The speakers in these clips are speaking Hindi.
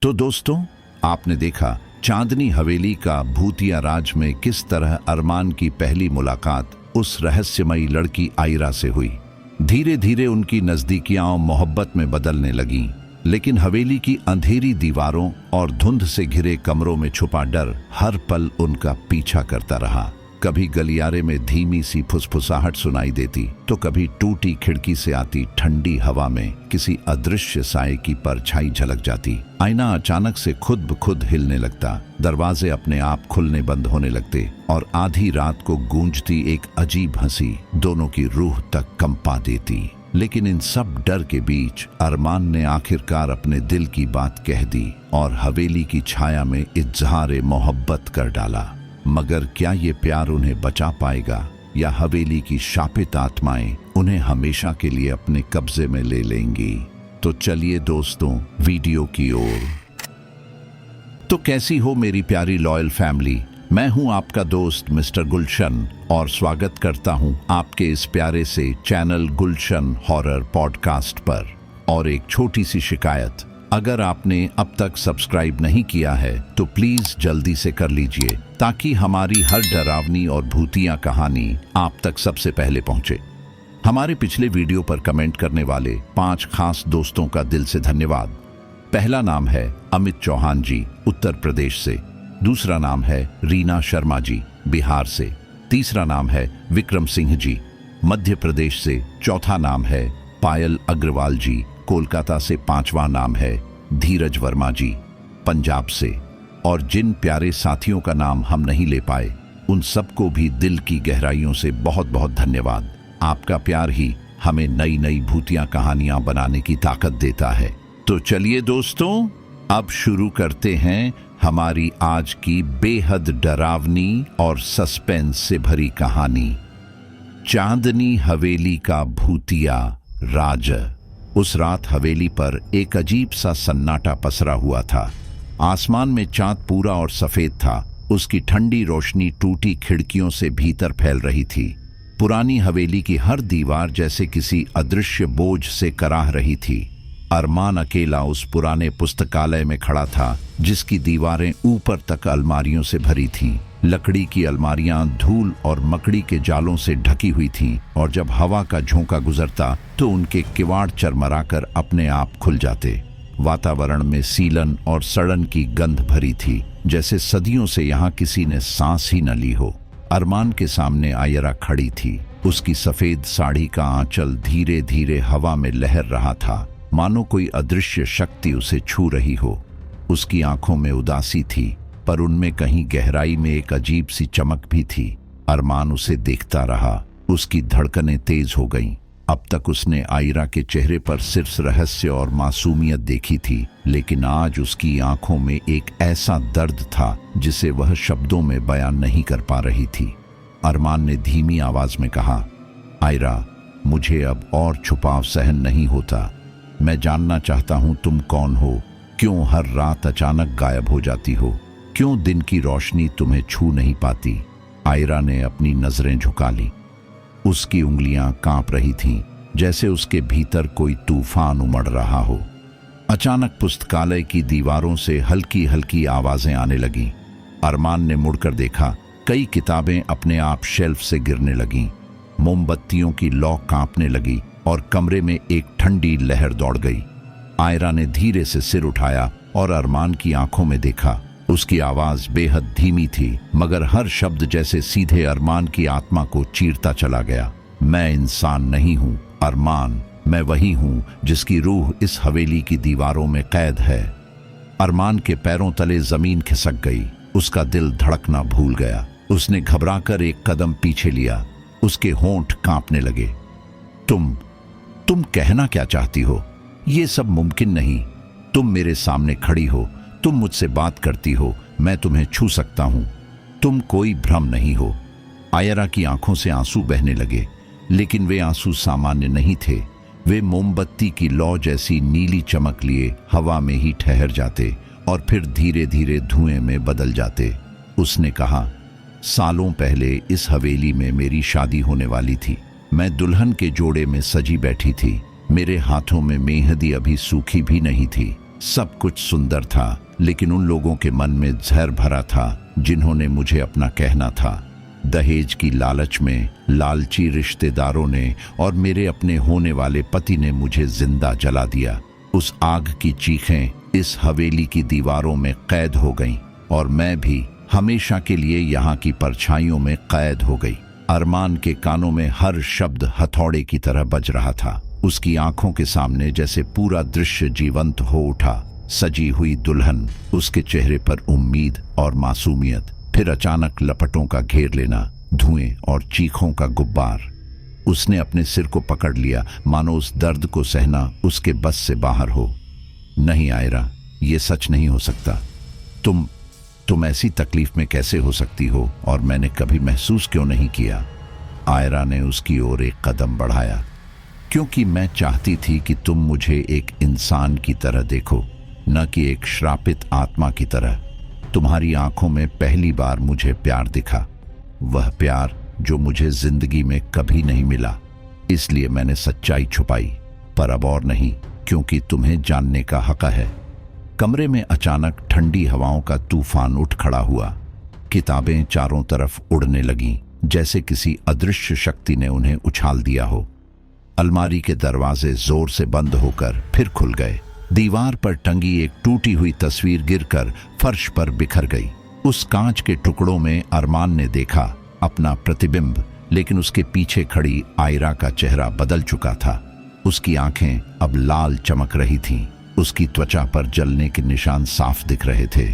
तो दोस्तों, आपने देखा चांदनी हवेली का भूतिया राज में किस तरह अरमान की पहली मुलाकात उस रहस्यमयी लड़की आयरा से हुई। धीरे धीरे उनकी नजदीकियां मोहब्बत में बदलने लगीं, लेकिन हवेली की अंधेरी दीवारों और धुंध से घिरे कमरों में छुपा डर हर पल उनका पीछा करता रहा। कभी गलियारे में धीमी सी फुसफुसाहट सुनाई देती, तो कभी टूटी खिड़की से आती ठंडी हवा में किसी अदृश्य साए की परछाई झलक जाती। आईना अचानक से खुद ब खुद हिलने लगता, दरवाजे अपने आप खुलने बंद होने लगते और आधी रात को गूंजती एक अजीब हंसी दोनों की रूह तक कंपा देती। लेकिन इन सब डर के बीच अरमान ने आखिरकार अपने दिल की बात कह दी और हवेली की छाया में इज़हार मोहब्बत कर डाला। मगर क्या ये प्यार उन्हें बचा पाएगा, या हवेली की शापित आत्माएं उन्हें हमेशा के लिए अपने कब्जे में ले लेंगी? तो चलिए दोस्तों, वीडियो की ओर। तो कैसी हो मेरी प्यारी लॉयल फैमिली, मैं हूं आपका दोस्त मिस्टर गुलशन और स्वागत करता हूं आपके इस प्यारे से चैनल गुलशन हॉरर पॉडकास्ट पर। और एक छोटी सी शिकायत, अगर आपने अब तक सब्सक्राइब नहीं किया है तो प्लीज जल्दी से कर लीजिए, ताकि हमारी हर डरावनी और भूतिया कहानी आप तक सबसे पहले पहुंचे। हमारे पिछले वीडियो पर कमेंट करने वाले 5 खास दोस्तों का दिल से धन्यवाद। पहला नाम है अमित चौहान जी, उत्तर प्रदेश से। दूसरा नाम है रीना शर्मा जी, बिहार से। तीसरा नाम है विक्रम सिंह जी, मध्य प्रदेश से। चौथा नाम है पायल अग्रवाल जी, कोलकाता से। पांचवा नाम है धीरज वर्मा जी, पंजाब से। और जिन प्यारे साथियों का नाम हम नहीं ले पाए, उन सबको भी दिल की गहराइयों से बहुत बहुत धन्यवाद। आपका प्यार ही हमें नई नई भूतिया कहानियां बनाने की ताकत देता है। तो चलिए दोस्तों, अब शुरू करते हैं हमारी आज की बेहद डरावनी और सस्पेंस से भरी कहानी, चांदनी हवेली का भूतिया राज। उस रात हवेली पर एक अजीब सा सन्नाटा पसरा हुआ था। आसमान में चांद पूरा और सफेद था। उसकी ठंडी रोशनी टूटी खिड़कियों से भीतर फैल रही थी। पुरानी हवेली की हर दीवार जैसे किसी अदृश्य बोझ से कराह रही थी। अरमान अकेला उस पुराने पुस्तकालय में खड़ा था, जिसकी दीवारें ऊपर तक अलमारियों से भरी थीं। लकड़ी की अलमारियां धूल और मकड़ी के जालों से ढकी हुई थीं, और जब हवा का झोंका गुजरता तो उनके किवाड़ चरमराकर अपने आप खुल जाते। वातावरण में सीलन और सड़न की गंध भरी थी, जैसे सदियों से यहाँ किसी ने सांस ही न ली हो। अरमान के सामने आयरा खड़ी थी। उसकी सफेद साड़ी का आंचल धीरे धीरे हवा में लहर रहा था, मानो कोई अदृश्य शक्ति उसे छू रही हो। उसकी आंखों में उदासी थी, पर उनमें कहीं गहराई में एक अजीब सी चमक भी थी। अरमान उसे देखता रहा। उसकी धड़कनें तेज हो गईं। अब तक उसने आयरा के चेहरे पर सिर्फ रहस्य और मासूमियत देखी थी, लेकिन आज उसकी आंखों में एक ऐसा दर्द था जिसे वह शब्दों में बयान नहीं कर पा रही थी। अरमान ने धीमी आवाज में कहा, आयरा, मुझे अब और छुपाव सहन नहीं होता। मैं जानना चाहता हूं तुम कौन हो, क्यों हर रात अचानक गायब हो जाती हो, क्यों दिन की रोशनी तुम्हें छू नहीं पाती। आयरा ने अपनी नजरें झुका ली। उसकी उंगलियां कांप रही थीं, जैसे उसके भीतर कोई तूफान उमड़ रहा हो। अचानक पुस्तकालय की दीवारों से हल्की हल्की आवाजें आने लगीं। अरमान ने मुड़कर देखा। कई किताबें अपने आप शेल्फ से गिरने लगीं। मोमबत्तियों की लौ कांपने लगी और कमरे में एक ठंडी लहर दौड़ गई। आयरा ने धीरे से सिर उठाया और अरमान की आंखों में देखा। उसकी आवाज बेहद धीमी थी, मगर हर शब्द जैसे सीधे अरमान की आत्मा को चीरता चला गया। मैं इंसान नहीं हूं अरमान, मैं वही हूं जिसकी रूह इस हवेली की दीवारों में कैद है। अरमान के पैरों तले जमीन खिसक गई। उसका दिल धड़कना भूल गया। उसने घबराकर एक कदम पीछे लिया। उसके होंठ कांपने लगे। तुम कहना क्या चाहती हो? ये सब मुमकिन नहीं। तुम मेरे सामने खड़ी हो, तुम मुझसे बात करती हो, मैं तुम्हें छू सकता हूं। तुम कोई भ्रम नहीं हो। आयरा की आंखों से आंसू बहने लगे, लेकिन वे आंसू सामान्य नहीं थे। वे मोमबत्ती की लौ जैसी नीली चमक लिए हवा में ही ठहर जाते और फिर धीरे धीरे धुएं में बदल जाते। उसने कहा, सालों पहले इस हवेली में मेरी शादी होने वाली थी। मैं दुल्हन के जोड़े में सजी बैठी थी। मेरे हाथों में मेहंदी अभी सूखी भी नहीं थी। सब कुछ सुंदर था, लेकिन उन लोगों के मन में जहर भरा था जिन्होंने मुझे अपना कहना था। दहेज की लालच में लालची रिश्तेदारों ने और मेरे अपने होने वाले पति ने मुझे जिंदा जला दिया। उस आग की चीखें इस हवेली की दीवारों में कैद हो गईं और मैं भी हमेशा के लिए यहाँ की परछाइयों में कैद हो गई। अरमान के कानों में हर शब्द हथौड़े की तरह बज रहा था। उसकी आंखों के सामने जैसे पूरा दृश्य जीवंत हो उठा। सजी हुई दुल्हन, उसके चेहरे पर उम्मीद और मासूमियत, फिर अचानक लपटों का घेर लेना, धुएं और चीखों का गुब्बार। उसने अपने सिर को पकड़ लिया, मानो उस दर्द को सहना उसके बस से बाहर हो। नहीं आयरा, ये सच नहीं हो सकता। तुम ऐसी तकलीफ में कैसे हो सकती हो, और मैंने कभी महसूस क्यों नहीं किया? आयरा ने उसकी ओर एक कदम बढ़ाया। क्योंकि मैं चाहती थी कि तुम मुझे एक इंसान की तरह देखो, न कि एक श्रापित आत्मा की तरह। तुम्हारी आंखों में पहली बार मुझे प्यार दिखा, वह प्यार जो मुझे जिंदगी में कभी नहीं मिला। इसलिए मैंने सच्चाई छुपाई, पर अब और नहीं, क्योंकि तुम्हें जानने का हक है। कमरे में अचानक ठंडी हवाओं का तूफान उठ खड़ा हुआ। किताबें चारों तरफ उड़ने लगीं, जैसे किसी अदृश्य शक्ति ने उन्हें उछाल दिया हो। अलमारी के दरवाजे जोर से बंद होकर फिर खुल गए। दीवार पर टंगी एक टूटी हुई तस्वीर गिरकर फर्श पर बिखर गई। उस कांच के टुकड़ों में अरमान ने देखा अपना प्रतिबिंब, लेकिन उसके पीछे खड़ी आयरा का चेहरा बदल चुका था। उसकी आंखें अब लाल चमक रही थीं। उसकी त्वचा पर जलने के निशान साफ दिख रहे थे।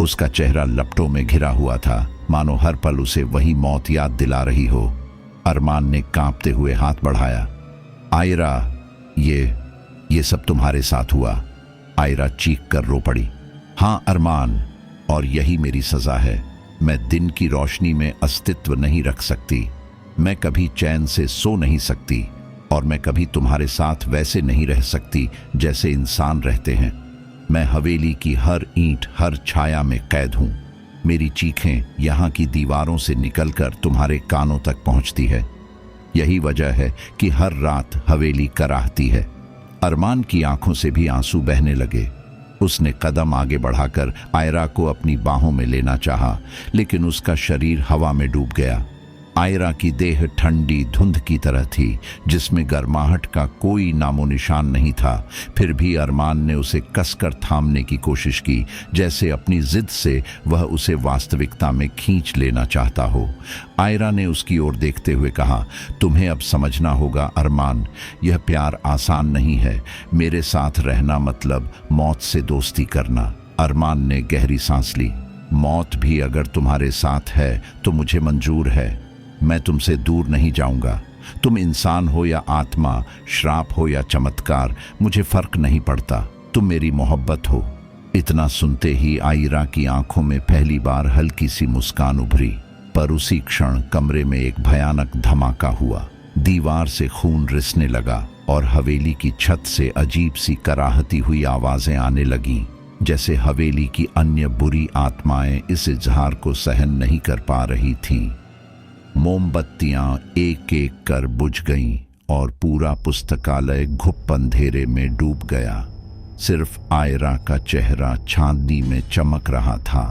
उसका चेहरा लपटों में घिरा हुआ था, मानो हर पल उसे वही मौत याद दिला रही हो। अरमान ने कांपते हुए हाथ बढ़ाया। आयरा, ये सब तुम्हारे साथ हुआ? आयरा चीख कर रो पड़ी। हाँ अरमान, और यही मेरी सजा है। मैं दिन की रोशनी में अस्तित्व नहीं रख सकती, मैं कभी चैन से सो नहीं सकती, और मैं कभी तुम्हारे साथ वैसे नहीं रह सकती जैसे इंसान रहते हैं। मैं हवेली की हर ईंट, हर छाया में कैद हूँ। मेरी चीखें यहाँ की दीवारों से निकलकर तुम्हारे कानों तक पहुँचती है। यही वजह है कि हर रात हवेली कराहती है। अरमान की आंखों से भी आंसू बहने लगे। उसने कदम आगे बढ़ाकर आयरा को अपनी बाहों में लेना चाहा, लेकिन उसका शरीर हवा में डूब गया। आयरा की देह ठंडी धुंध की तरह थी, जिसमें गर्माहट का कोई नामो निशान नहीं था। फिर भी अरमान ने उसे कसकर थामने की कोशिश की, जैसे अपनी जिद से वह उसे वास्तविकता में खींच लेना चाहता हो। आयरा ने उसकी ओर देखते हुए कहा, तुम्हें अब समझना होगा अरमान, यह प्यार आसान नहीं है। मेरे साथ रहना मतलब मौत से दोस्ती करना। अरमान ने गहरी सांस ली। मौत भी अगर तुम्हारे साथ है तो मुझे मंजूर है। मैं तुमसे दूर नहीं जाऊंगा। तुम इंसान हो या आत्मा, श्राप हो या चमत्कार, मुझे फर्क नहीं पड़ता। तुम मेरी मोहब्बत हो। इतना सुनते ही आयरा की आंखों में पहली बार हल्की सी मुस्कान उभरी, पर उसी क्षण कमरे में एक भयानक धमाका हुआ। दीवार से खून रिसने लगा और हवेली की छत से अजीब सी कराहती हुई आवाजें आने लगीं, जैसे हवेली की अन्य बुरी आत्माएं इस इजहार को सहन नहीं कर पा रही थीं। मोमबत्तियां एक एक कर बुझ गईं और पूरा पुस्तकालय घुप अंधेरे में डूब गया। सिर्फ आयरा का चेहरा चांदनी में चमक रहा था।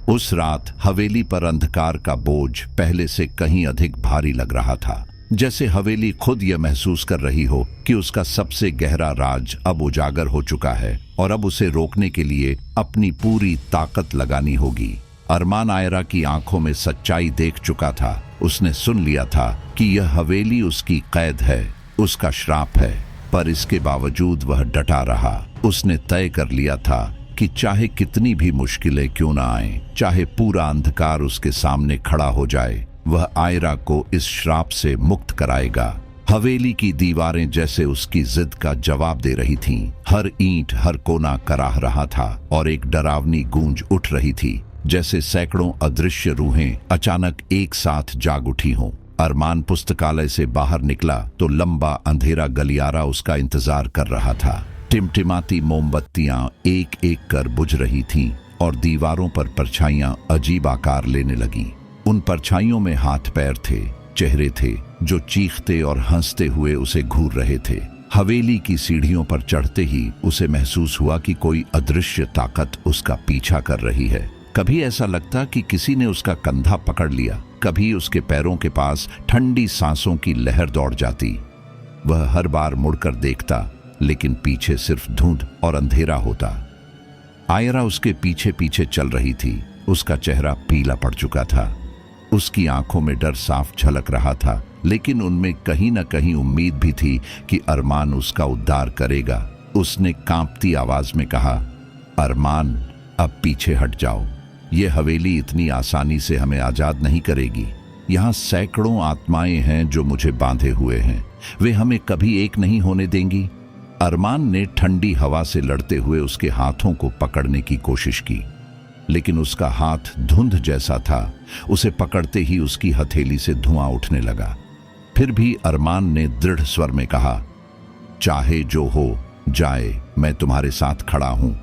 उस रात हवेली पर अंधकार का बोझ पहले से कहीं अधिक भारी लग रहा था, जैसे हवेली खुद यह महसूस कर रही हो कि उसका सबसे गहरा राज अब उजागर हो चुका है और अब उसे रोकने के लिए अपनी पूरी ताकत लगानी होगी। अरमान आयरा की आंखों में सच्चाई देख चुका था। उसने सुन लिया था कि यह हवेली उसकी कैद है, उसका श्राप है, पर इसके बावजूद वह डटा रहा। उसने तय कर लिया था कि चाहे कितनी भी मुश्किलें क्यों ना आए, चाहे पूरा अंधकार उसके सामने खड़ा हो जाए, वह आयरा को इस श्राप से मुक्त कराएगा। हवेली की दीवारें जैसे उसकी जिद का जवाब दे रही थीं। हर ईंट, हर कोना कराह रहा था और एक डरावनी गूंज उठ रही थी, जैसे सैकड़ों अदृश्य रूहें अचानक एक साथ जाग उठी हों। अरमान पुस्तकालय से बाहर निकला तो लंबा अंधेरा गलियारा उसका इंतजार कर रहा था। टिमटिमाती मोमबत्तियां एक एक कर बुझ रही थीं और दीवारों पर परछाइयां अजीब आकार लेने लगीं। उन परछाइयों में हाथ पैर थे, चेहरे थे जो चीखते और हंसते हुए उसे घूर रहे थे। हवेली की सीढ़ियों पर चढ़ते ही उसे महसूस हुआ कि कोई अदृश्य ताकत उसका पीछा कर रही है। कभी ऐसा लगता कि किसी ने उसका कंधा पकड़ लिया, कभी उसके पैरों के पास ठंडी सांसों की लहर दौड़ जाती। वह हर बार मुड़कर देखता, लेकिन पीछे सिर्फ धुंध और अंधेरा होता। आयरा उसके पीछे पीछे चल रही थी। उसका चेहरा पीला पड़ चुका था। उसकी आंखों में डर साफ झलक रहा था, लेकिन उनमें कहीं न कहीं उम्मीद भी थी कि अरमान उसका उद्धार करेगा। उसने कांपती आवाज में कहा, अरमान, अब पीछे हट जाओ। ये हवेली इतनी आसानी से हमें आजाद नहीं करेगी। यहाँ सैकड़ों आत्माएं हैं जो मुझे बांधे हुए हैं। वे हमें कभी एक नहीं होने देंगी। अरमान ने ठंडी हवा से लड़ते हुए उसके हाथों को पकड़ने की कोशिश की, लेकिन उसका हाथ धुंध जैसा था। उसे पकड़ते ही उसकी हथेली से धुआं उठने लगा। फिर भी अरमान ने दृढ़ स्वर में कहा, चाहे जो हो जाए, मैं तुम्हारे साथ खड़ा हूं।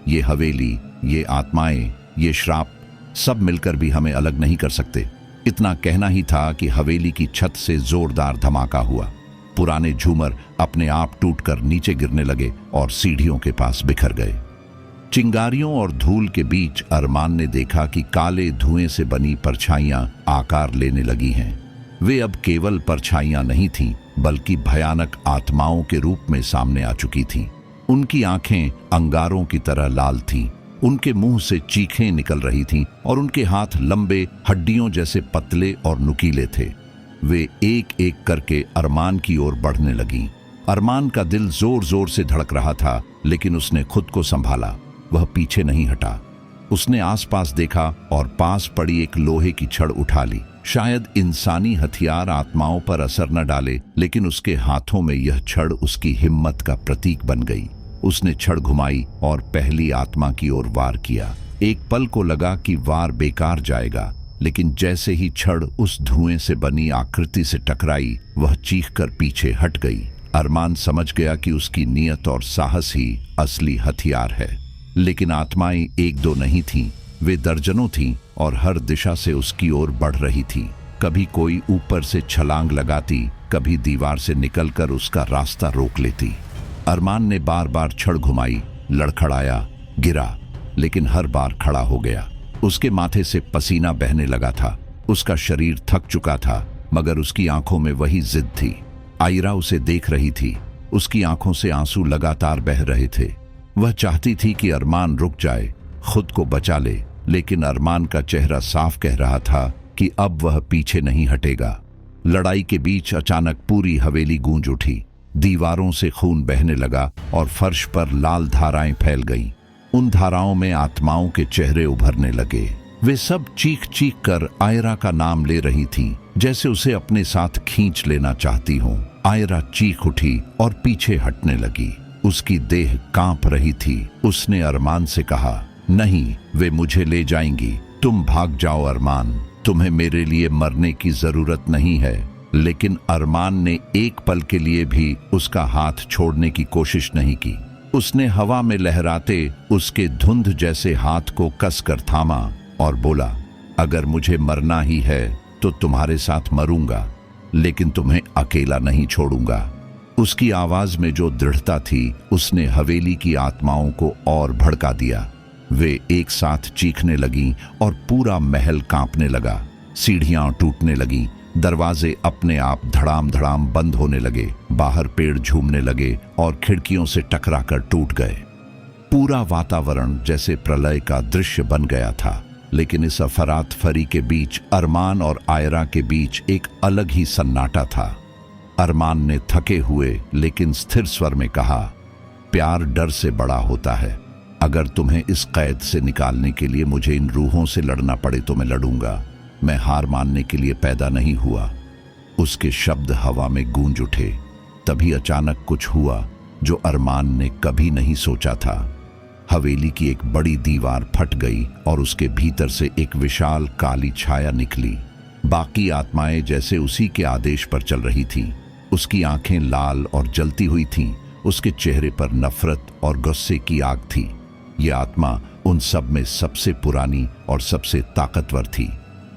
ये हवेली, ये आत्माएं, ये श्राप, सब मिलकर भी हमें अलग नहीं कर सकते। इतना कहना ही था कि हवेली की छत से जोरदार धमाका हुआ। पुराने झूमर अपने आप टूटकर नीचे गिरने लगे और सीढ़ियों के पास बिखर गए। चिंगारियों और धूल के बीच अरमान ने देखा कि काले धुएं से बनी परछाइयां आकार लेने लगी हैं। वे अब केवल परछाइयां नहीं थीं, बल्कि भयानक आत्माओं के रूप में सामने आ चुकी थीं। उनकी आंखें अंगारों की तरह लाल थीं, उनके मुंह से चीखें निकल रही थीं और उनके हाथ लंबे, हड्डियों जैसे पतले और नुकीले थे। वे एक एक करके अरमान की ओर बढ़ने लगीं। अरमान का दिल जोर जोर से धड़क रहा था, लेकिन उसने खुद को संभाला। वह पीछे नहीं हटा। उसने आसपास देखा और पास पड़ी एक लोहे की छड़ उठा ली। शायद इंसानी हथियार आत्माओं पर असर न डाले, लेकिन उसके हाथों में यह छड़ उसकी हिम्मत का प्रतीक बन गई। उसने छड़ घुमाई और पहली आत्मा की ओर वार किया। एक पल को लगा कि वार बेकार जाएगा, लेकिन जैसे ही छड़ उस धुएं से बनी आकृति से टकराई, वह चीखकर पीछे हट गई। अरमान समझ गया कि उसकी नीयत और साहस ही असली हथियार है। लेकिन आत्माएं एक दो नहीं थीं, वे दर्जनों थीं और हर दिशा से उसकी ओर बढ़ रही थीं। कभी कोई ऊपर से छलांग लगाती, कभी दीवार से निकलकर उसका रास्ता रोक लेती। अरमान ने बार बार छड़ घुमाई, लड़खड़ाया, गिरा, लेकिन हर बार खड़ा हो गया। उसके माथे से पसीना बहने लगा था। उसका शरीर थक चुका था, मगर उसकी आंखों में वही जिद थी। आयरा उसे देख रही थी। उसकी आंखों से आंसू लगातार बह रहे थे। वह चाहती थी कि अरमान रुक जाए, खुद को बचा ले, लेकिन अरमान का चेहरा साफ कह रहा था कि अब वह पीछे नहीं हटेगा। लड़ाई के बीच अचानक पूरी हवेली गूंज उठी। दीवारों से खून बहने लगा और फर्श पर लाल धाराएं फैल गईं। उन धाराओं में आत्माओं के चेहरे उभरने लगे। वे सब चीख चीख कर आयरा का नाम ले रही थीं, जैसे उसे अपने साथ खींच लेना चाहती हों। आयरा चीख उठी और पीछे हटने लगी। उसकी देह कांप रही थी। उसने अरमान से कहा, नहीं, वे मुझे ले जाएंगी। तुम भाग जाओ अरमान, तुम्हें मेरे लिए मरने की जरूरत नहीं है। लेकिन अरमान ने एक पल के लिए भी उसका हाथ छोड़ने की कोशिश नहीं की। उसने हवा में लहराते उसके धुंध जैसे हाथ को कसकर थामा और बोला, अगर मुझे मरना ही है तो तुम्हारे साथ मरूंगा, लेकिन तुम्हें अकेला नहीं छोड़ूंगा। उसकी आवाज में जो दृढ़ता थी, उसने हवेली की आत्माओं को और भड़का दिया। वे एक साथ चीखने लगीं और पूरा महल कांपने लगा। सीढ़ियां टूटने लगीं, दरवाजे अपने आप धड़ाम धड़ाम बंद होने लगे। बाहर पेड़ झूमने लगे और खिड़कियों से टकराकर टूट गए। पूरा वातावरण जैसे प्रलय का दृश्य बन गया था। लेकिन इस अफरात फरी के बीच अरमान और आयरा के बीच एक अलग ही सन्नाटा था। अरमान ने थके हुए लेकिन स्थिर स्वर में कहा, प्यार डर से बड़ा होता है। अगर तुम्हें इस कैद से निकालने के लिए मुझे इन रूहों से लड़ना पड़े तो मैं लड़ूंगा। मैं हार मानने के लिए पैदा नहीं हुआ। उसके शब्द हवा में गूंज उठे। तभी अचानक कुछ हुआ जो अरमान ने कभी नहीं सोचा था। हवेली की एक बड़ी दीवार फट गई और उसके भीतर से एक विशाल काली छाया निकली। बाकी आत्माएं जैसे उसी के आदेश पर चल रही थीं। उसकी आंखें लाल और जलती हुई थीं। उसके चेहरे पर नफरत और गुस्से की आग थी। यह आत्मा उन सब में सबसे पुरानी और सबसे ताकतवर थी।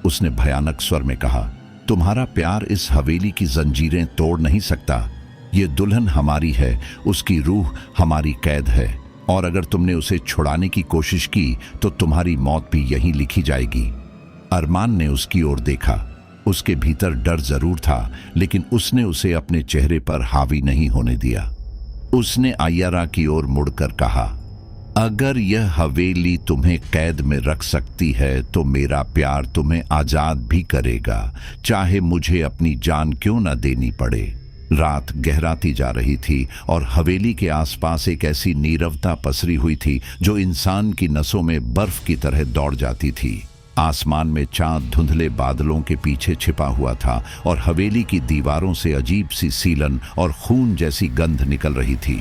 उसने भयानक स्वर में कहा, तुम्हारा प्यार इस हवेली की जंजीरें तोड़ नहीं सकता। ये दुल्हन हमारी है, उसकी रूह हमारी कैद है, और अगर तुमने उसे छुड़ाने की कोशिश की तो तुम्हारी मौत भी यहीं लिखी जाएगी। अरमान ने उसकी ओर देखा। उसके भीतर डर जरूर था, लेकिन उसने उसे अपने चेहरे पर हावी नहीं होने दिया। उसने आयरा की ओर मुड़कर कहा, अगर यह हवेली तुम्हें कैद में रख सकती है तो मेरा प्यार तुम्हें आजाद भी करेगा, चाहे मुझे अपनी जान क्यों न देनी पड़े। रात गहराती जा रही थी और हवेली के आसपास एक ऐसी नीरवता पसरी हुई थी जो इंसान की नसों में बर्फ की तरह दौड़ जाती थी। आसमान में चांद धुंधले बादलों के पीछे छिपा हुआ था और हवेली की दीवारों से अजीब सी सीलन और खून जैसी गंध निकल रही थी।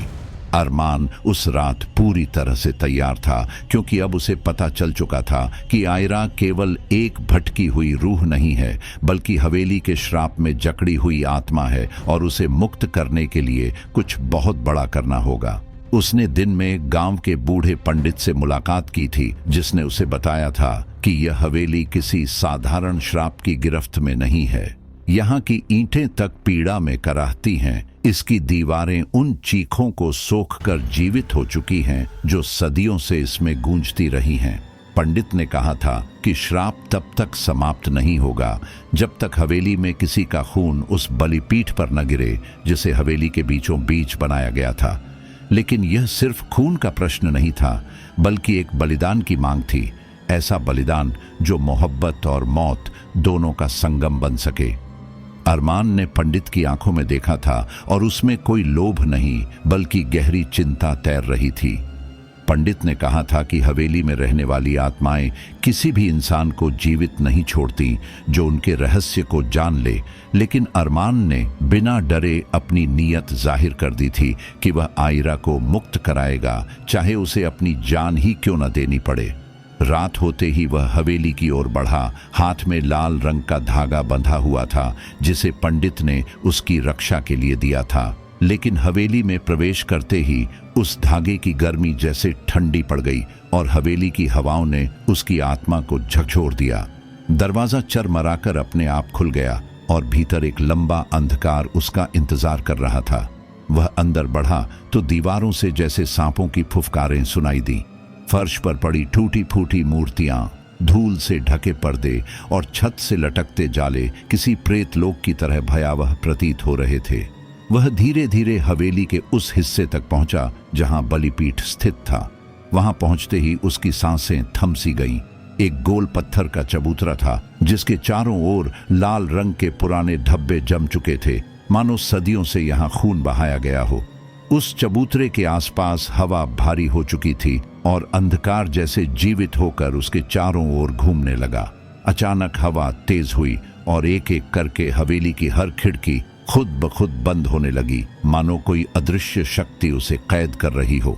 अरमान उस रात पूरी तरह से तैयार था, क्योंकि अब उसे पता चल चुका था कि आयरा केवल एक भटकी हुई रूह नहीं है, बल्कि हवेली के श्राप में जकड़ी हुई आत्मा है और उसे मुक्त करने के लिए कुछ बहुत बड़ा करना होगा। उसने दिन में गांव के बूढ़े पंडित से मुलाकात की थी, जिसने उसे बताया था कि यह हवेली किसी साधारण श्राप की गिरफ्त में नहीं है। यहाँ की ईंटें तक पीड़ा में कराहती हैं, इसकी दीवारें उन चीखों को सोखकर जीवित हो चुकी हैं जो सदियों से इसमें गूंजती रही हैं। पंडित ने कहा था कि श्राप तब तक समाप्त नहीं होगा जब तक हवेली में किसी का खून उस बलिपीठ पर न गिरे जिसे हवेली के बीचों बीच बनाया गया था। लेकिन यह सिर्फ खून का प्रश्न नहीं था, बल्कि एक बलिदान की मांग थी, ऐसा बलिदान जो मोहब्बत और मौत दोनों का संगम बन सके। अरमान ने पंडित की आंखों में देखा था और उसमें कोई लोभ नहीं, बल्कि गहरी चिंता तैर रही थी। पंडित ने कहा था कि हवेली में रहने वाली आत्माएं किसी भी इंसान को जीवित नहीं छोड़ती जो उनके रहस्य को जान ले, लेकिन अरमान ने बिना डरे अपनी नीयत जाहिर कर दी थी कि वह आयरा को मुक्त कराएगा, चाहे उसे अपनी जान ही क्यों न देनी पड़े। रात होते ही वह हवेली की ओर बढ़ा। हाथ में लाल रंग का धागा बंधा हुआ था, जिसे पंडित ने उसकी रक्षा के लिए दिया था। लेकिन हवेली में प्रवेश करते ही उस धागे की गर्मी जैसे ठंडी पड़ गई और हवेली की हवाओं ने उसकी आत्मा को झकझोर दिया। दरवाजा चरमराकर अपने आप खुल गया और भीतर एक लंबा अंधकार उसका इंतजार कर रहा था। वह अंदर बढ़ा तो दीवारों से जैसे सांपों की फुफकारें सुनाई दी। फर्श पर पड़ी टूटी फूटी मूर्तियां, धूल से ढके पर्दे और छत से लटकते जाले किसी प्रेत लोक की तरह भयावह प्रतीत हो रहे थे। वह धीरे धीरे हवेली के उस हिस्से तक पहुंचा जहां बलिपीठ स्थित था। वहां पहुंचते ही उसकी सांसें थम सी गईं। एक गोल पत्थर का चबूतरा था जिसके चारों ओर लाल रंग के पुराने धब्बे जम चुके थे, मानो सदियों से यहां खून बहाया गया हो। उस चबूतरे के आसपास हवा भारी हो चुकी थी और अंधकार जैसे जीवित होकर उसके चारों ओर घूमने लगा। अचानक हवा तेज हुई और एक एक करके हवेली की हर खिड़की खुद ब खुद बंद होने लगी, मानो कोई अदृश्य शक्ति उसे कैद कर रही हो।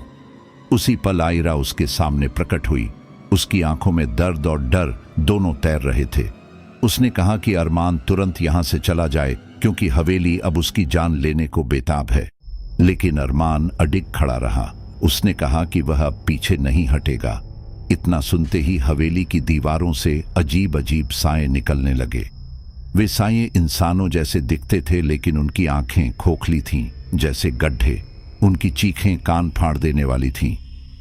उसी पल आयरा उसके सामने प्रकट हुई। उसकी आंखों में दर्द और डर दोनों तैर रहे थे। उसने कहा कि अरमान तुरंत यहां से चला जाए, क्योंकि हवेली अब उसकी जान लेने को बेताब है। लेकिन अरमान अडिग खड़ा रहा। उसने कहा कि वह अब पीछे नहीं हटेगा। इतना सुनते ही हवेली की दीवारों से अजीब अजीब साए निकलने लगे। वे साए इंसानों जैसे दिखते थे, लेकिन उनकी आंखें खोखली थीं, जैसे गड्ढे। उनकी चीखें कान फाड़ देने वाली थीं।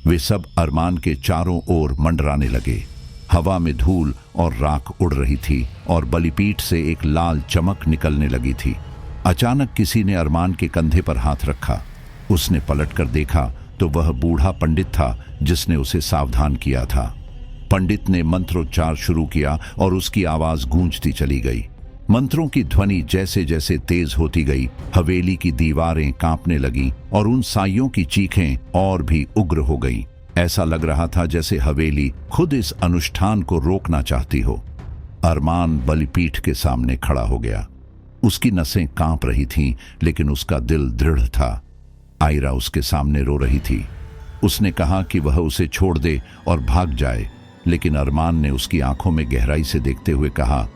वे सब अरमान के चारों ओर मंडराने लगे। हवा में धूल और राख उड़ रही थी और बलिपीठ से एक लाल चमक निकलने लगी थी। अचानक किसी ने अरमान के कंधे पर हाथ रखा। उसने पलटकर देखा तो वह बूढ़ा पंडित था जिसने उसे सावधान किया था। पंडित ने मंत्रोच्चार शुरू किया और उसकी आवाज गूंजती चली गई। मंत्रों की ध्वनि जैसे जैसे तेज होती गई, हवेली की दीवारें कांपने लगीं और उन साइयों की चीखें और भी उग्र हो गईं। ऐसा लग रहा था जैसे हवेली खुद इस अनुष्ठान को रोकना चाहती हो। अरमान बलिपीठ के सामने खड़ा हो गया। उसकी नसें कांप रही थीं, लेकिन उसका दिल दृढ़ था। आयरा उसके सामने रो रही थी। उसने कहा कि वह उसे छोड़ दे और भाग जाए, लेकिन अरमान ने उसकी आंखों में गहराई से देखते हुए कहा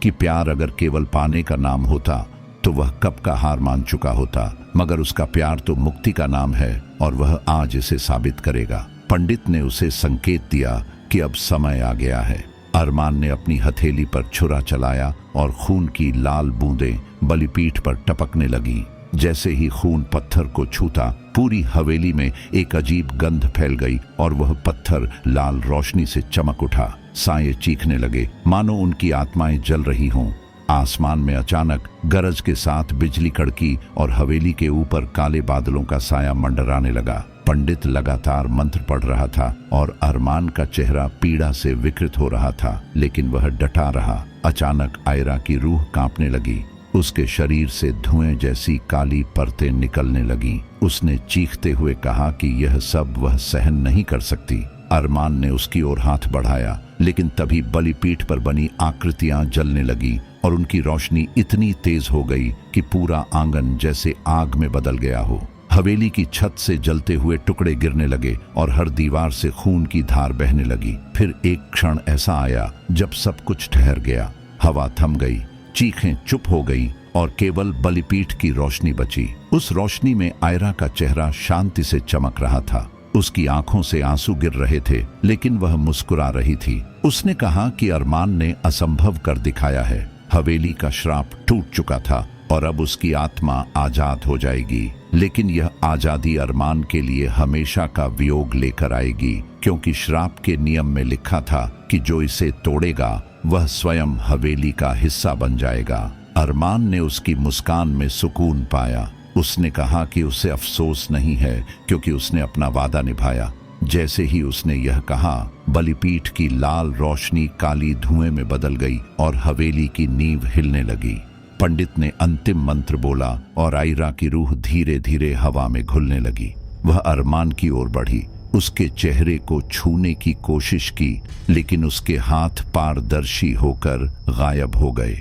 कि प्यार अगर केवल पाने का नाम होता तो वह कब का हार मान चुका होता, मगर उसका प्यार तो मुक्ति का नाम है और वह आज इसे साबित करेगा। पंडित ने उसे संकेत दिया कि अब समय आ गया है। अरमान ने अपनी हथेली पर छुरा चलाया और खून की लाल बूंदें बलिपीठ पर टपकने लगीं। जैसे ही खून पत्थर को छूता, पूरी हवेली में एक अजीब गंध फैल गई और वह पत्थर लाल रोशनी से चमक उठा। साये चीखने लगे, मानो उनकी आत्माएं जल रही हों। आसमान में अचानक गरज के साथ बिजली कड़की और हवेली के ऊपर काले बादलों का साया मंडराने लगा। पंडित लगातार मंत्र पढ़ रहा था और अरमान का चेहरा पीड़ा से विकृत हो रहा था, लेकिन वह डटा रहा। अचानक आयरा की रूह कांपने लगी। उसके शरीर से धुएं जैसी काली परतें निकलने लगीं। उसने चीखते हुए कहा कि यह सब वह सहन नहीं कर सकती। अरमान ने उसकी ओर हाथ बढ़ाया, लेकिन तभी बलिपीठ पर बनी आकृतियां जलने लगी और उनकी रोशनी इतनी तेज हो गई कि पूरा आंगन जैसे आग में बदल गया हो। हवेली की छत से जलते हुए टुकड़े गिरने लगे और हर दीवार से खून की धार बहने लगी। फिर एक क्षण ऐसा आया जब सब कुछ ठहर गया। हवा थम गई, चीखें चुप हो गई और केवल बलिपीठ की रोशनी बची। उस रोशनी में आयरा का चेहरा शांति से चमक रहा था। उसकी आंखों से आंसू गिर रहे थे, लेकिन वह मुस्कुरा रही थी। उसने कहा कि अरमान ने असंभव कर दिखाया है। हवेली का श्राप टूट चुका था और अब उसकी आत्मा आजाद हो जाएगी। लेकिन यह आजादी अरमान के लिए हमेशा का वियोग लेकर आएगी, क्योंकि श्राप के नियम में लिखा था कि जो इसे तोड़ेगा वह स्वयं हवेली का हिस्सा बन जाएगा। अरमान ने उसकी मुस्कान में सुकून पाया। उसने कहा कि उसे अफसोस नहीं है, क्योंकि उसने अपना वादा निभाया। जैसे ही उसने यह कहा, बलिपीठ की लाल रोशनी काली धुएं में बदल गई और हवेली की नींव हिलने लगी। पंडित ने अंतिम मंत्र बोला और आयरा की रूह धीरे धीरे हवा में घुलने लगी। वह अरमान की ओर बढ़ी, उसके चेहरे को छूने की कोशिश की, लेकिन उसके हाथ पारदर्शी होकर गायब हो गए।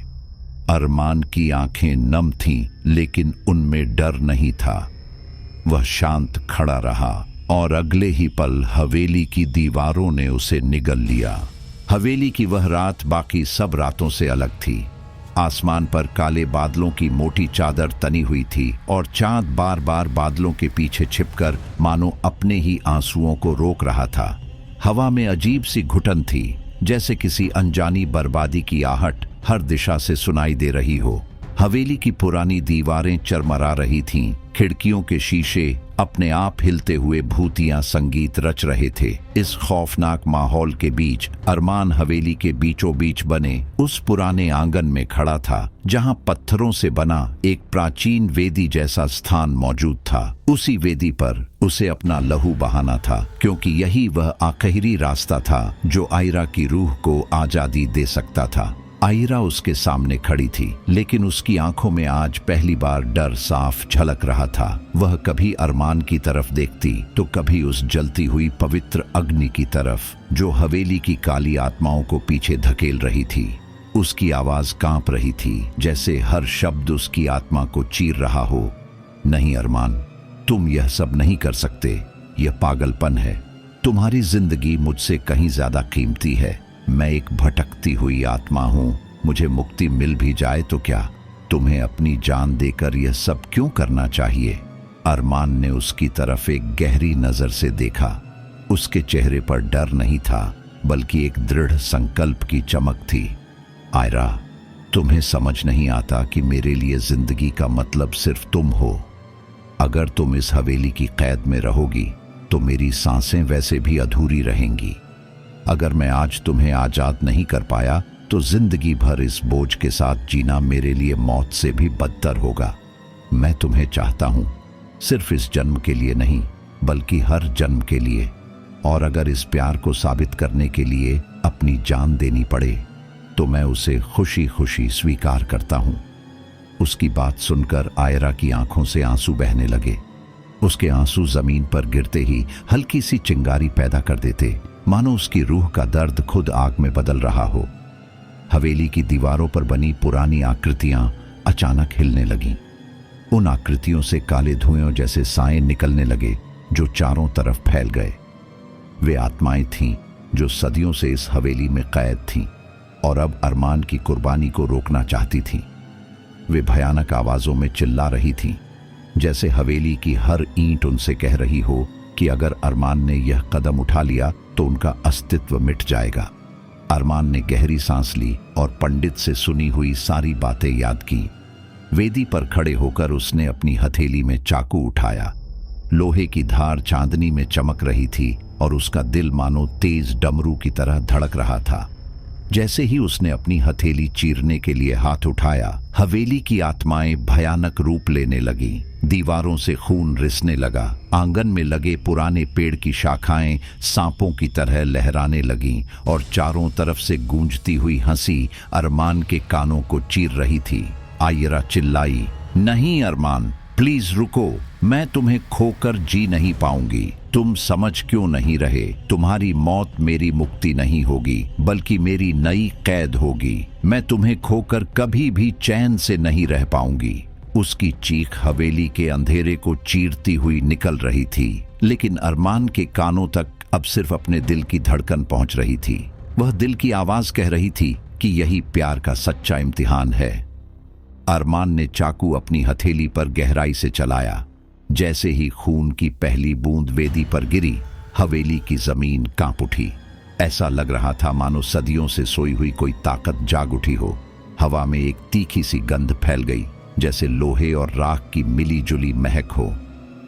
अरमान की आंखें नम थीं, लेकिन उनमें डर नहीं था। वह शांत खड़ा रहा और अगले ही पल हवेली की दीवारों ने उसे निगल लिया। हवेली की वह रात बाकी सब रातों से अलग थी। आसमान पर काले बादलों की मोटी चादर तनी हुई थी और चांद बार बार बादलों के पीछे छिपकर मानो अपने ही आंसुओं को रोक रहा था। हवा में अजीब सी घुटन थी, जैसे किसी अनजानी बर्बादी की आहट हर दिशा से सुनाई दे रही हो। हवेली की पुरानी दीवारें चरमरा रही थीं, खिड़कियों के शीशे अपने आप हिलते हुए भूतिया संगीत रच रहे थे। इस खौफनाक माहौल के बीच अरमान हवेली के बीचों बीच बने उस पुराने आंगन में खड़ा था, जहां पत्थरों से बना एक प्राचीन वेदी जैसा स्थान मौजूद था। उसी वेदी पर उसे अपना लहू बहाना था, क्योंकि यही वह आखिरी रास्ता था जो आयरा की रूह को आजादी दे सकता था। आयरा उसके सामने खड़ी थी, लेकिन उसकी आंखों में आज पहली बार डर साफ झलक रहा था। वह कभी अरमान की तरफ देखती तो कभी उस जलती हुई पवित्र अग्नि की तरफ, जो हवेली की काली आत्माओं को पीछे धकेल रही थी। उसकी आवाज कांप रही थी, जैसे हर शब्द उसकी आत्मा को चीर रहा हो। नहीं अरमान, तुम यह सब नहीं कर सकते। यह पागलपन है। तुम्हारी जिंदगी मुझसे कहीं ज्यादा कीमती है। मैं एक भटकती हुई आत्मा हूं। मुझे मुक्ति मिल भी जाए तो क्या? तुम्हें अपनी जान देकर यह सब क्यों करना चाहिए? अरमान ने उसकी तरफ एक गहरी नजर से देखा। उसके चेहरे पर डर नहीं था, बल्कि एक दृढ़ संकल्प की चमक थी। आयरा, तुम्हें समझ नहीं आता कि मेरे लिए जिंदगी का मतलब सिर्फ तुम हो। अगर तुम इस हवेली की कैद में रहोगी तो मेरी सांसें वैसे भी अधूरी रहेंगी। अगर मैं आज तुम्हें आजाद नहीं कर पाया तो जिंदगी भर इस बोझ के साथ जीना मेरे लिए मौत से भी बदतर होगा। मैं तुम्हें चाहता हूं, सिर्फ इस जन्म के लिए नहीं, बल्कि हर जन्म के लिए। और अगर इस प्यार को साबित करने के लिए अपनी जान देनी पड़े तो मैं उसे खुशी खुशी स्वीकार करता हूं। उसकी बात सुनकर आयरा की आंखों से आंसू बहने लगे। उसके आंसू जमीन पर गिरते ही हल्की सी चिंगारी पैदा कर देते, मानो उसकी रूह का दर्द खुद आग में बदल रहा हो। हवेली की दीवारों पर बनी पुरानी आकृतियां अचानक हिलने लगीं। उन आकृतियों से काले धुएं जैसे साए निकलने लगे, जो चारों तरफ फैल गए। वे आत्माएं थीं जो सदियों से इस हवेली में कैद थीं और अब अरमान की कुर्बानी को रोकना चाहती थीं। वे भयानक आवाजों में चिल्ला रही थीं, जैसे हवेली की हर ईंट उनसे कह रही हो कि अगर अरमान ने यह कदम उठा लिया तो उनका अस्तित्व मिट जाएगा। अरमान ने गहरी सांस ली और पंडित से सुनी हुई सारी बातें याद की। वेदी पर खड़े होकर उसने अपनी हथेली में चाकू उठाया। लोहे की धार चांदनी में चमक रही थी और उसका दिल मानो तेज डमरू की तरह धड़क रहा था। जैसे ही उसने अपनी हथेली चीरने के लिए हाथ उठाया, हवेली की आत्माएं भयानक रूप लेने लगीं। दीवारों से खून रिसने लगा। आंगन में लगे पुराने पेड़ की शाखाएं सांपों की तरह लहराने लगीं और चारों तरफ से गूंजती हुई हंसी अरमान के कानों को चीर रही थी। आयरा चिल्लाई, नहीं अरमान, प्लीज रुको, मैं तुम्हें खोकर जी नहीं पाऊंगी। तुम समझ क्यों नहीं रहे? तुम्हारी मौत मेरी मुक्ति नहीं होगी, बल्कि मेरी नई कैद होगी। मैं तुम्हें खोकर कभी भी चैन से नहीं रह पाऊंगी। उसकी चीख हवेली के अंधेरे को चीरती हुई निकल रही थी, लेकिन अरमान के कानों तक अब सिर्फ अपने दिल की धड़कन पहुंच रही थी। वह दिल की आवाज कह रही थी कि यही प्यार का सच्चा इम्तिहान है। अरमान ने चाकू अपनी हथेली पर गहराई से चलाया। जैसे ही खून की पहली बूंद वेदी पर गिरी, हवेली की जमीन कांप उठी। ऐसा लग रहा था मानो सदियों से सोई हुई कोई ताकत जाग उठी हो। हवा में एक तीखी सी गंध फैल गई, जैसे लोहे और राख की मिली जुली महक हो।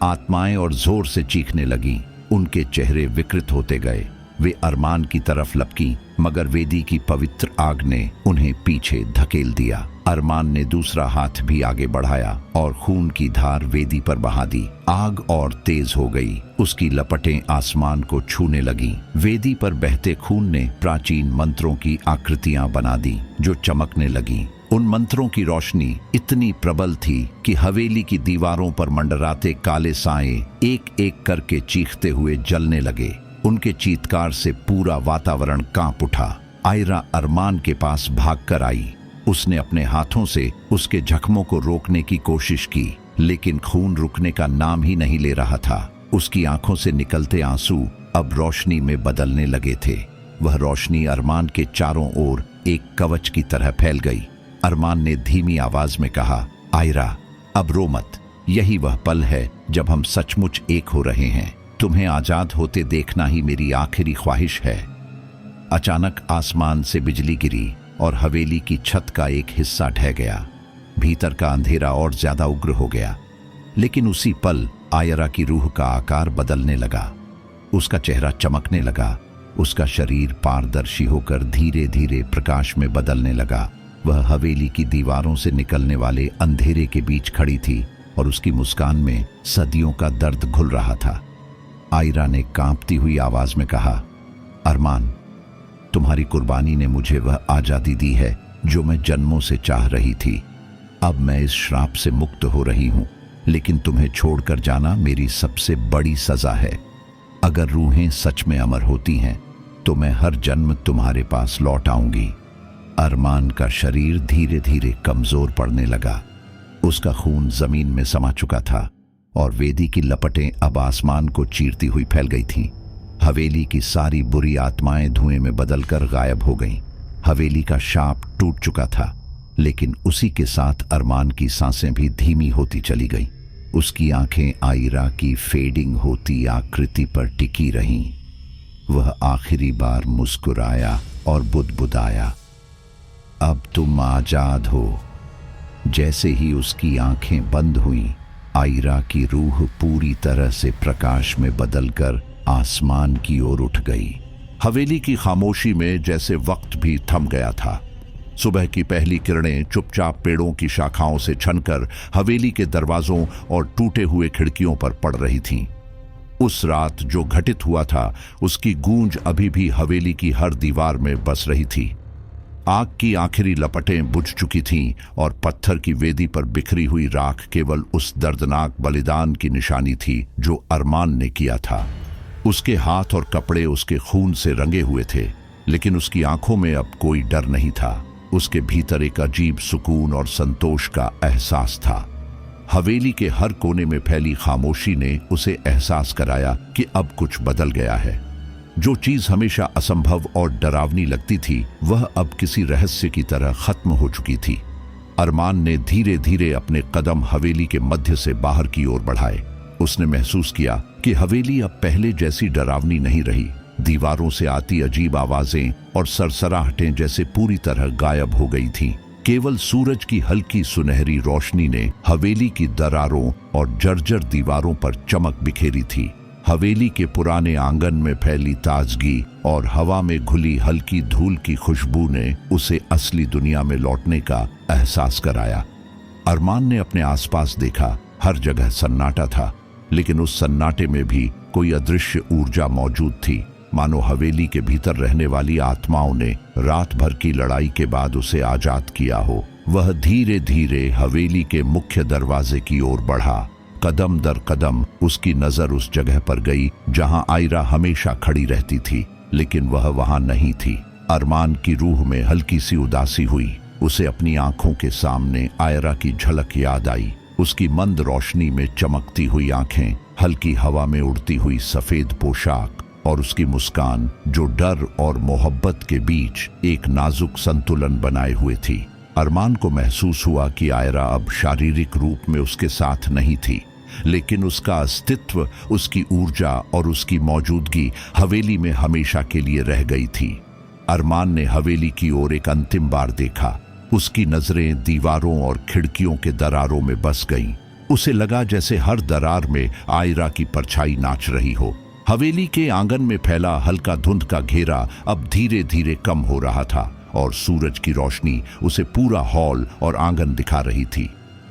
आत्माएं और जोर से चीखने लगीं। उनके चेहरे विकृत होते गए। वे अरमान की तरफ लपकीं, मगर वेदी की पवित्र आग ने उन्हें पीछे धकेल दिया। अरमान ने दूसरा हाथ भी आगे बढ़ाया और खून की धार वेदी पर बहा दी। आग और तेज हो गई। उसकी लपटें आसमान को छूने लगीं। वेदी पर बहते खून ने प्राचीन मंत्रों की आकृतियां बना दी, जो चमकने लगीं। उन मंत्रों की रोशनी इतनी प्रबल थी कि हवेली की दीवारों पर मंडराते काले साए एक एक करके चीखते हुए जलने लगे। उनके चीत्कार से पूरा वातावरण कांप उठा। आयरा अरमान के पास भागकर आई। उसने अपने हाथों से उसके जख्मों को रोकने की कोशिश की, लेकिन खून रुकने का नाम ही नहीं ले रहा था। उसकी आंखों से निकलते आंसू अब रोशनी में बदलने लगे थे। वह रोशनी अरमान के चारों ओर एक कवच की तरह फैल गई। अरमान ने धीमी आवाज में कहा, आयरा, अब रो मत। यही वह पल है जब हम सचमुच एक हो रहे हैं। तुम्हें आजाद होते देखना ही मेरी आखिरी ख्वाहिश है। अचानक आसमान से बिजली गिरी और हवेली की छत का एक हिस्सा ढह गया। भीतर का अंधेरा और ज्यादा उग्र हो गया। लेकिन उसी पल आयरा की रूह का आकार बदलने लगा। उसका चेहरा चमकने लगा। उसका शरीर पारदर्शी होकर धीरे धीरे प्रकाश में बदलने लगा। वह हवेली की दीवारों से निकलने वाले अंधेरे के बीच खड़ी थी और उसकी मुस्कान में सदियों का दर्द घुल रहा था। आयरा ने कांपती हुई आवाज में कहा, अरमान, तुम्हारी कुर्बानी ने मुझे वह आजादी दी है जो मैं जन्मों से चाह रही थी। अब मैं इस श्राप से मुक्त हो रही हूं, लेकिन तुम्हें छोड़कर जाना मेरी सबसे बड़ी सजा है। अगर रूहें सच में अमर होती हैं तो मैं हर जन्म तुम्हारे पास लौट आऊंगी। अरमान का शरीर धीरे धीरे कमजोर पड़ने लगा। उसका खून जमीन में समा चुका था और वेदी की लपटें अब आसमान को चीरती हुई फैल गई थीं। हवेली की सारी बुरी आत्माएं धुएं में बदलकर गायब हो गईं। हवेली का शाप टूट चुका था, लेकिन उसी के साथ अरमान की सांसें भी धीमी होती चली गईं। उसकी आंखें आयरा की फेडिंग होती आकृति पर टिकी रहीं। वह आखिरी बार मुस्कुराया और बुदबुदाया, अब तुम आजाद हो। जैसे ही उसकी आंखें बंद हुईं, आयरा की रूह पूरी तरह से प्रकाश में बदलकर आसमान की ओर उठ गई। हवेली की खामोशी में जैसे वक्त भी थम गया था। सुबह की पहली किरणें चुपचाप पेड़ों की शाखाओं से छनकर हवेली के दरवाजों और टूटे हुए खिड़कियों पर पड़ रही थीं। उस रात जो घटित हुआ था, उसकी गूंज अभी भी हवेली की हर दीवार में बस रही थी। आग की आखिरी लपटें बुझ चुकी थीं और पत्थर की वेदी पर बिखरी हुई राख केवल उस दर्दनाक बलिदान की निशानी थी जो अरमान ने किया था। उसके हाथ और कपड़े उसके खून से रंगे हुए थे, लेकिन उसकी आंखों में अब कोई डर नहीं था। उसके भीतर एक अजीब सुकून और संतोष का एहसास था। हवेली के हर कोने में फैली खामोशी ने उसे एहसास कराया कि अब कुछ बदल गया है। जो चीज हमेशा असंभव और डरावनी लगती थी, वह अब किसी रहस्य की तरह खत्म हो चुकी थी। अरमान ने धीरे धीरे अपने कदम हवेली के मध्य से बाहर की ओर बढ़ाए। उसने महसूस किया कि हवेली अब पहले जैसी डरावनी नहीं रही। दीवारों से आती अजीब आवाजें और सरसराहटें जैसे पूरी तरह गायब हो गई थीं। केवल सूरज की हल्की सुनहरी रोशनी ने हवेली की दरारों और जर्जर दीवारों पर चमक बिखेरी थी। हवेली के पुराने आंगन में फैली ताजगी और हवा में घुली हल्की धूल की खुशबू ने उसे असली दुनिया में लौटने का एहसास कराया। अरमान ने अपने आसपास देखा, हर जगह सन्नाटा था, लेकिन उस सन्नाटे में भी कोई अदृश्य ऊर्जा मौजूद थी, मानो हवेली के भीतर रहने वाली आत्माओं ने रात भर की लड़ाई के बाद उसे आजाद किया हो। वह धीरे धीरे हवेली के मुख्य दरवाजे की ओर बढ़ा। कदम दर कदम उसकी नजर उस जगह पर गई जहां आयरा हमेशा खड़ी रहती थी, लेकिन वह वहां नहीं थी। अरमान की रूह में हल्की सी उदासी हुई। उसे अपनी आंखों के सामने आयरा की झलक याद आई। उसकी मंद रोशनी में चमकती हुई आंखें, हल्की हवा में उड़ती हुई सफेद पोशाक और उसकी मुस्कान जो डर और मोहब्बत के बीच एक नाजुक संतुलन बनाए हुए थी। अरमान को महसूस हुआ कि आयरा अब शारीरिक रूप में उसके साथ नहीं थी, लेकिन उसका अस्तित्व, उसकी ऊर्जा और उसकी मौजूदगी हवेली में हमेशा के लिए रह गई थी। अरमान ने हवेली की ओर एक अंतिम बार देखा। उसकी नजरें दीवारों और खिड़कियों के दरारों में बस गईं। उसे लगा जैसे हर दरार में आयरा की परछाई नाच रही हो। हवेली के आंगन में फैला हल्का धुंध का घेरा अब धीरे धीरे कम हो रहा था और सूरज की रोशनी उसे पूरा हॉल और आंगन दिखा रही थी।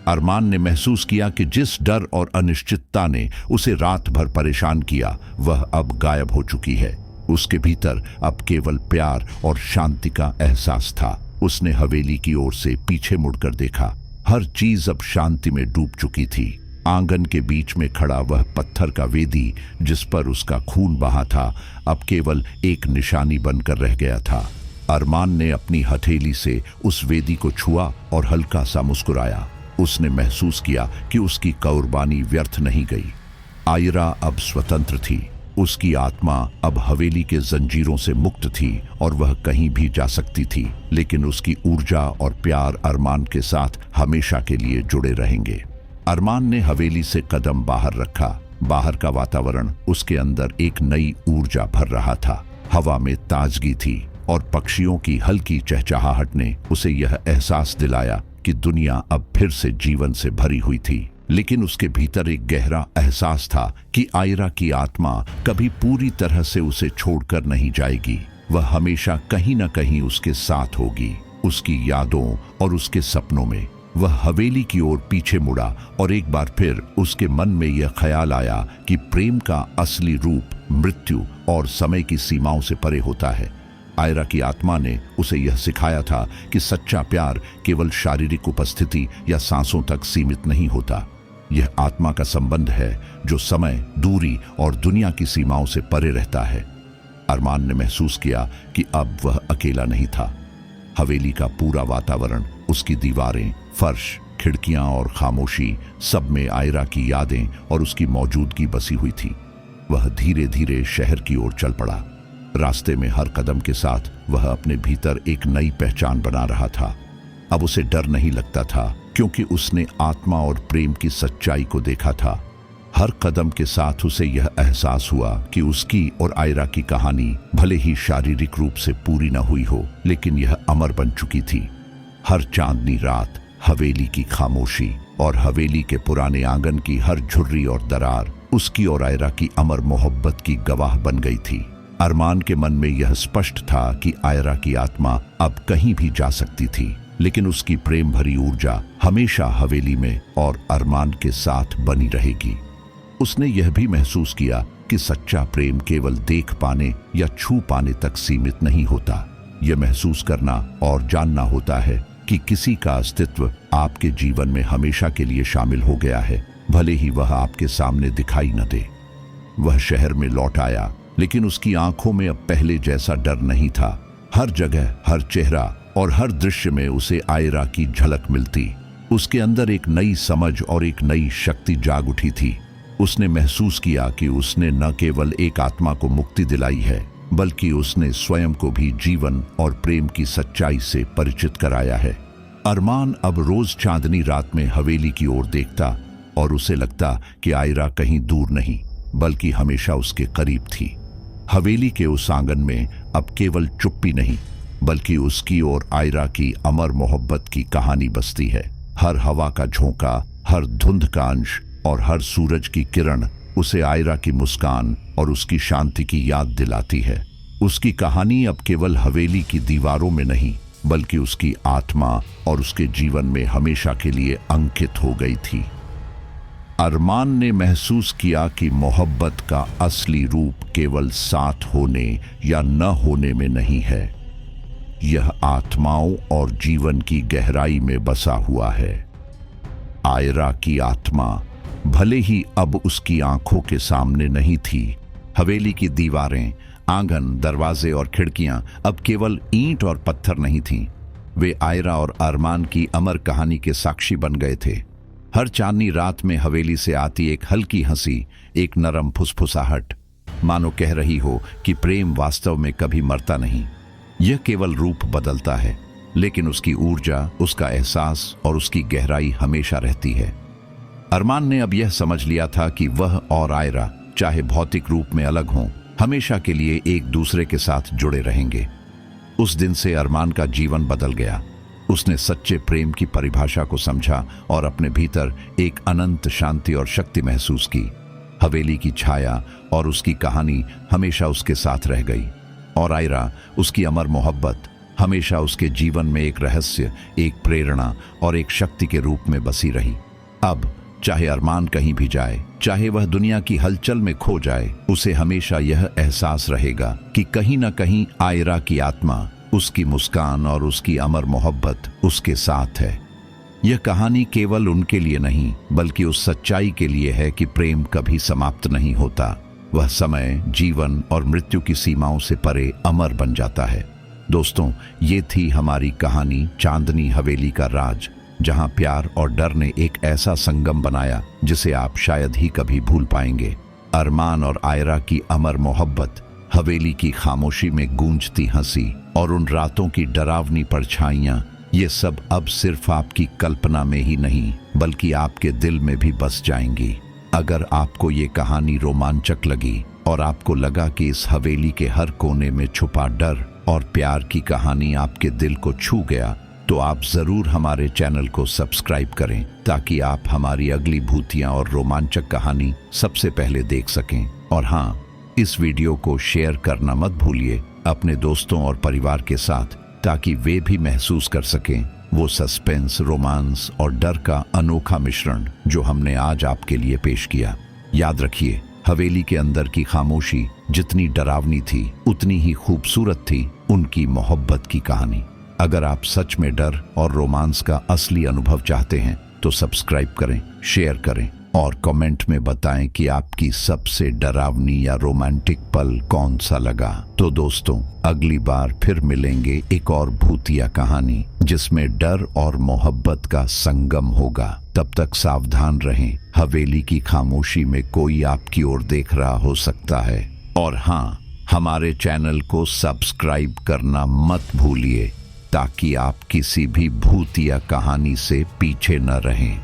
अरमान ने महसूस किया कि जिस डर और अनिश्चितता ने उसे रात भर परेशान किया, वह अब गायब हो चुकी है। उसके भीतर अब केवल प्यार और शांति का एहसास था। उसने हवेली की ओर से पीछे मुड़कर देखा। हर चीज अब शांति में डूब चुकी थी। आंगन के बीच में खड़ा वह पत्थर का वेदी जिस पर उसका खून बहा था, अब केवल एक निशानी बनकर रह गया था। अरमान ने अपनी हथेली से उस वेदी को छुआ और हल्का सा मुस्कुराया। उसने महसूस किया कि उसकी कुर्बानी व्यर्थ नहीं गई। आयरा अब स्वतंत्र थी। उसकी आत्मा अब हवेली के जंजीरों से मुक्त थी और वह कहीं भी जा सकती थी, लेकिन उसकी ऊर्जा और प्यार अरमान के साथ हमेशा के लिए जुड़े रहेंगे। अरमान ने हवेली से कदम बाहर रखा। बाहर का वातावरण उसके अंदर एक नई ऊर्जा भर रहा था। हवा में ताजगी थी और पक्षियों की हल्की चहचहाहट ने उसे यह एहसास दिलाया कि दुनिया अब फिर से जीवन से भरी हुई थी। लेकिन उसके भीतर एक गहरा एहसास था कि आयरा की आत्मा कभी पूरी तरह से उसे छोड़कर नहीं जाएगी। वह हमेशा कहीं न कहीं उसके साथ होगी, उसकी यादों और उसके सपनों में। वह हवेली की ओर पीछे मुड़ा और एक बार फिर उसके मन में यह ख्याल आया कि प्रेम का असली रूप मृत्यु और समय की सीमाओं से परे होता है। आयरा की आत्मा ने उसे यह सिखाया था कि सच्चा प्यार केवल शारीरिक उपस्थिति या सांसों तक सीमित नहीं होता। यह आत्मा का संबंध है जो समय, दूरी और दुनिया की सीमाओं से परे रहता है। अरमान ने महसूस किया कि अब वह अकेला नहीं था। हवेली का पूरा वातावरण, उसकी दीवारें, फर्श, खिड़कियां और खामोशी, सब में आयरा की यादें और उसकी मौजूदगी बसी हुई थी। वह धीरे धीरे शहर की ओर चल पड़ा। रास्ते में हर कदम के साथ वह अपने भीतर एक नई पहचान बना रहा था। अब उसे डर नहीं लगता था, क्योंकि उसने आत्मा और प्रेम की सच्चाई को देखा था। हर कदम के साथ उसे यह एहसास हुआ कि उसकी और आयरा की कहानी भले ही शारीरिक रूप से पूरी न हुई हो, लेकिन यह अमर बन चुकी थी। हर चांदनी रात, हवेली की खामोशी और हवेली के पुराने आंगन की हर झुर्री और दरार उसकी और आयरा की अमर मोहब्बत की गवाह बन गई थी। अरमान के मन में यह स्पष्ट था कि आयरा की आत्मा अब कहीं भी जा सकती थी, लेकिन उसकी प्रेम भरी ऊर्जा हमेशा हवेली में और अरमान के साथ बनी रहेगी। उसने यह भी महसूस किया कि सच्चा प्रेम केवल देख पाने या छू पाने तक सीमित नहीं होता। यह महसूस करना और जानना होता है कि किसी का अस्तित्व आपके जीवन में हमेशा के लिए शामिल हो गया है, भले ही वह आपके सामने दिखाई न दे। वह शहर में लौट आया, लेकिन उसकी आंखों में अब पहले जैसा डर नहीं था। हर जगह, हर चेहरा और हर दृश्य में उसे आयरा की झलक मिलती। उसके अंदर एक नई समझ और एक नई शक्ति जाग उठी थी। उसने महसूस किया कि उसने न केवल एक आत्मा को मुक्ति दिलाई है, बल्कि उसने स्वयं को भी जीवन और प्रेम की सच्चाई से परिचित कराया है। अरमान अब रोज चांदनी रात में हवेली की ओर देखता और उसे लगता कि आयरा कहीं दूर नहीं, बल्कि हमेशा उसके करीब थी। हवेली के उस आंगन में अब केवल चुप्पी नहीं, बल्कि उसकी और आयरा की अमर मोहब्बत की कहानी बसती है। हर हवा का झोंका, हर धुंध का अंश और हर सूरज की किरण उसे आयरा की मुस्कान और उसकी शांति की याद दिलाती है। उसकी कहानी अब केवल हवेली की दीवारों में नहीं, बल्कि उसकी आत्मा और उसके जीवन में हमेशा के लिए अंकित हो गई थी। अरमान ने महसूस किया कि मोहब्बत का असली रूप केवल साथ होने या न होने में नहीं है, यह आत्माओं और जीवन की गहराई में बसा हुआ है। आयरा की आत्मा भले ही अब उसकी आंखों के सामने नहीं थी, हवेली की दीवारें, आंगन, दरवाजे और खिड़कियां अब केवल ईंट और पत्थर नहीं थीं। वे आयरा और अरमान की अमर कहानी के साक्षी बन गए थे। हर चांदनी रात में हवेली से आती एक हल्की हंसी, एक नरम फुसफुसाहट, मानो कह रही हो कि प्रेम वास्तव में कभी मरता नहीं। यह केवल रूप बदलता है, लेकिन उसकी ऊर्जा, उसका एहसास और उसकी गहराई हमेशा रहती है। अरमान ने अब यह समझ लिया था कि वह और आयरा, चाहे भौतिक रूप में अलग हों, हमेशा के लिए एक दूसरे के साथ जुड़े रहेंगे। उस दिन से अरमान का जीवन बदल गया। उसने सच्चे प्रेम की परिभाषा को समझा और अपने भीतर एक अनंत शांति और शक्ति महसूस की। हवेली की छाया और उसकी कहानी हमेशा उसके साथ रह गई, और आयरा, उसकी अमर मोहब्बत, हमेशा उसके जीवन में एक रहस्य, एक प्रेरणा और एक शक्ति के रूप में बसी रही। अब चाहे अरमान कहीं भी जाए, चाहे वह दुनिया की हलचल में खो जाए, उसे हमेशा यह एहसास रहेगा कि कहीं न कहीं आयरा की आत्मा, उसकी मुस्कान और उसकी अमर मोहब्बत उसके साथ है। यह कहानी केवल उनके लिए नहीं, बल्कि उस सच्चाई के लिए है कि प्रेम कभी समाप्त नहीं होता। वह समय, जीवन और मृत्यु की सीमाओं से परे अमर बन जाता है। दोस्तों, ये थी हमारी कहानी चांदनी हवेली का राज, जहां प्यार और डर ने एक ऐसा संगम बनाया जिसे आप शायद ही कभी भूल पाएंगे। अरमान और आयरा की अमर मोहब्बत, हवेली की खामोशी में गूंजती हंसी और उन रातों की डरावनी परछाइयां, ये सब अब सिर्फ आपकी कल्पना में ही नहीं, बल्कि आपके दिल में भी बस जाएंगी। अगर आपको ये कहानी रोमांचक लगी और आपको लगा कि इस हवेली के हर कोने में छुपा डर और प्यार की कहानी आपके दिल को छू गया, तो आप जरूर हमारे चैनल को सब्सक्राइब करें, ताकि आप हमारी अगली भूतियां और रोमांचक कहानी सबसे पहले देख सकें। और हाँ, इस वीडियो को शेयर करना मत भूलिए अपने दोस्तों और परिवार के साथ, ताकि वे भी महसूस कर सकें वो सस्पेंस, रोमांस और डर का अनोखा मिश्रण जो हमने आज आपके लिए पेश किया। याद रखिए, हवेली के अंदर की खामोशी जितनी डरावनी थी, उतनी ही खूबसूरत थी उनकी मोहब्बत की कहानी। अगर आप सच में डर और रोमांस का असली अनुभव चाहते हैं, तो सब्सक्राइब करें, शेयर करें और कमेंट में बताएं कि आपकी सबसे डरावनी या रोमांटिक पल कौन सा लगा। तो दोस्तों, अगली बार फिर मिलेंगे एक और भूतिया कहानी जिसमें डर और मोहब्बत का संगम होगा। तब तक सावधान रहें, हवेली की खामोशी में कोई आपकी ओर देख रहा हो सकता है। और हाँ, हमारे चैनल को सब्सक्राइब करना मत भूलिए, ताकि आप किसी भी भूतिया कहानी से पीछे न रहें।